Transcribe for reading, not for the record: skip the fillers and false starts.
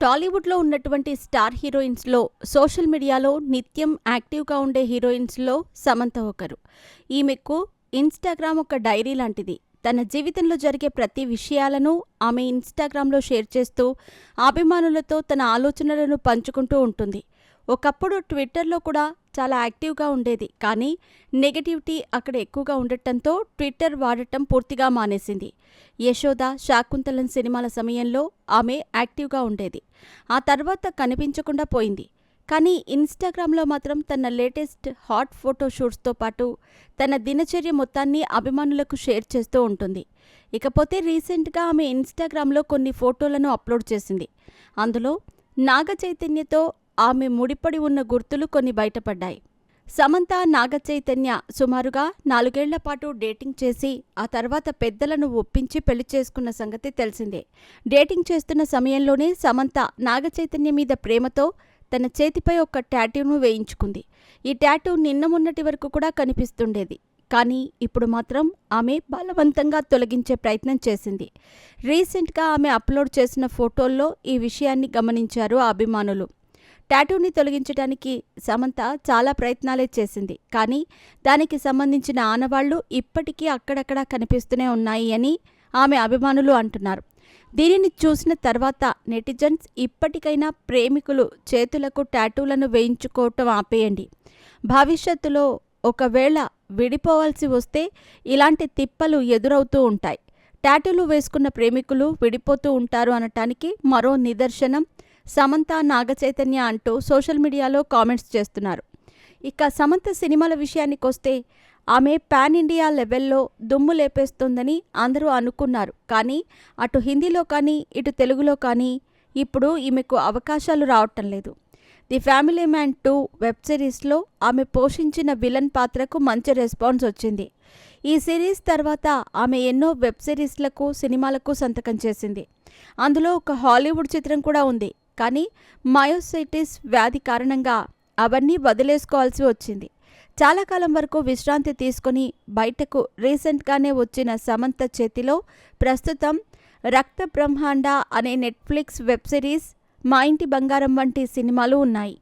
టాలీవుడ్‌లో ఉన్నటువంటి star హీరోయిన్స్‌లో social మీడియాలో నిత్యం యాక్టివ్‌గా ఉండే హీరోయిన్స్‌లో సమంత ఒకరు. ఈమెకు ఇన్‌స్టాగ్రామ్ ఒక డైరీ లాంటిది. తన జీవితంలో జరిగే ప్రతి విషయాలను ఆమె ఇన్‌స్టాగ్రామ్‌లో షేర్ చేస్తూ, అభిమానులతో తన ఆలోచనలను పంచుకుంటూ ఉంటుంది. ఒకప్పుడు ట్విట్టర్‌లో కూడా చాలా యాక్టివ్‌గా ఉండేది. కానీ నెగటివిటీ అక్కడ ఎక్కువగా ఉండటంతో ట్విట్టర్ వాడటం పూర్తిగా మానేసింది. యశోద, శాకుంతలం సినిమాల సమయంలో ఆమె యాక్టివ్‌గా ఉండేది. ఆ తర్వాత కనిపించకుండా పోయింది. కానీ ఇన్‌స్టాగ్రామ్‌లో మాత్రం తన లేటెస్ట్ హాట్ ఫోటో షూట్స్‌తో పాటు తన దినచర్య మొత్తాన్ని అభిమానులకు షేర్ చేస్తూ ఉంటుంది. ఇకపోతే రీసెంట్‌గా ఆమె ఇన్‌స్టాగ్రామ్‌లో కొన్ని ఫోటోలను అప్లోడ్ చేసింది. అందులో నాగ చైతన్యతో ఆమె ముడిపడి ఉన్న గుర్తులు కొన్ని బయటపడ్డాయి. సమంత, నాగ చైతన్య సుమారుగా 4 ఏళ్ల పాటు డేటింగ్ చేసి ఆ తర్వాత పెద్దలను ఒప్పించి పెళ్లి చేసుకున్న సంగతి తెలిసిందే. డేటింగ్ చేస్తున్న సమయంలోనే సమంత నాగ చైతన్య మీద ప్రేమతో తన చేతిపై ఒక టాటూను వేయించుకుంది. ఈ టాటూ నిన్న మొన్నటి వరకు కూడా కనిపిస్తుండేది. కానీ ఇప్పుడు మాత్రం ఆమె బలవంతంగా తొలగించే ప్రయత్నం చేసింది. రీసెంట్గా ఆమె అప్లోడ్ చేసిన ఫోటోల్లో ఈ విషయాన్ని గమనించారు అభిమానులు. టాటూని తొలగించడానికి సమంత చాలా ప్రయత్నాలే చేసింది. కానీ దానికి సంబంధించిన ఆనవాళ్లు ఇప్పటికీ అక్కడక్కడా కనిపిస్తూనే ఉన్నాయి అని ఆమె అభిమానులు అంటున్నారు. దీనిని చూసిన తర్వాత నెటిజన్స్ ఇప్పటికైనా ప్రేమికులు చేతులకు టాటూలను వేయించుకోవటం ఆపేయండి. భవిష్యత్తులో ఒకవేళ విడిపోవాల్సి వస్తే ఇలాంటి తిప్పలు ఎదురవుతూ ఉంటాయి. టాటూలు వేసుకున్న ప్రేమికులు విడిపోతూ ఉంటారు అనటానికి మరో నిదర్శనం సమంత, నాగచైతన్య అంటూ సోషల్ మీడియాలో కామెంట్స్ చేస్తున్నారు. ఇక సమంత సినిమాల విషయానికొస్తే ఆమె పాన్ ఇండియా లెవెల్లో దుమ్ము లేపేస్తోందని అందరూ అనుకున్నారు. కానీ అటు హిందీలో కానీ ఇటు తెలుగులో కానీ ఇప్పుడు ఈమెకు అవకాశాలు రావటం లేదు. ది ఫ్యామిలీ మ్యాన్ 2 వెబ్ సిరీస్లో ఆమె పోషించిన విలన్ పాత్రకు మంచి రెస్పాన్స్ వచ్చింది. ఈ సిరీస్ తర్వాత ఆమె ఎన్నో వెబ్ సిరీస్లకు, సినిమాలకు సంతకం చేసింది. అందులో ఒక హాలీవుడ్ చిత్రం కూడా ఉంది. కానీ మయోసైటిస్ వ్యాధి కారణంగా అవన్నీ వదిలేసుకోవాల్సి వచ్చింది. చాలా కాలం వరకు విశ్రాంతి తీసుకొని బయటకు రీసెంట్గానే వచ్చిన సమంత చేతిలో ప్రస్తుతం రక్త బ్రహ్మాండ అనే నెట్ఫ్లిక్స్ వెబ్ సిరీస్, మా ఇంటి బంగారం వంటి సినిమాలు ఉన్నాయి.